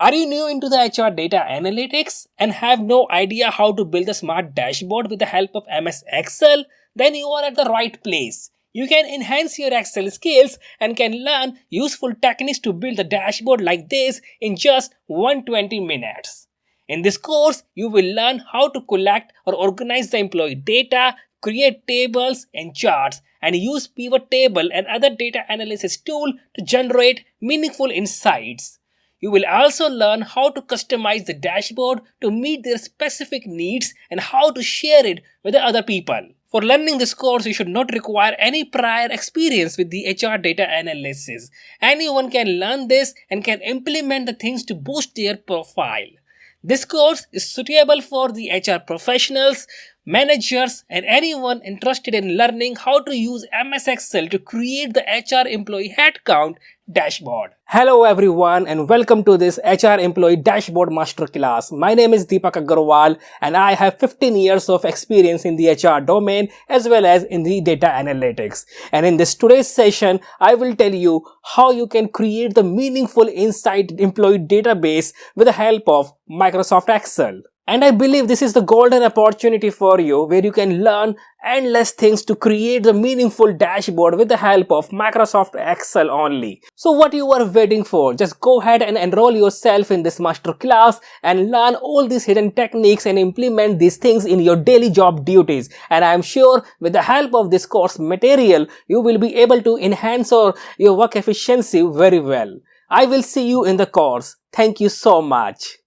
Are you new into the HR data analytics and have no idea how to build a smart dashboard with the help of MS Excel? Then you are at the right place. You can enhance your Excel skills and can learn useful techniques to build a dashboard like this in just 120 minutes. In this course, you will learn how to collect or organize the employee data, create tables and charts, and use pivot table and other data analysis tool to generate meaningful insights. You will also learn how to customize the dashboard to meet their specific needs and how to share it with the other people. For learning this course, you should not require any prior experience with the HR data analysis. Anyone can learn this and can implement the things to boost their profile. This course is suitable for the HR professionals, managers, and anyone interested in learning how to use MS Excel to create the HR employee headcount dashboard. Hello everyone and welcome to this HR employee dashboard masterclass. My name is Deepak Agarwal and I have 15 years of experience in the HR domain as well as in the data analytics. And in this today's session, I will tell you how you can create the meaningful insight employee database with the help of Microsoft Excel. And I believe this is the golden opportunity for you where you can learn endless things to create the meaningful dashboard with the help of Microsoft Excel only. So what you are waiting for? Just go ahead and enroll yourself in this masterclass and learn all these hidden techniques and implement these things in your daily job duties. And I am sure with the help of this course material, you will be able to enhance your work efficiency very well. I will see you in the course. Thank you so much.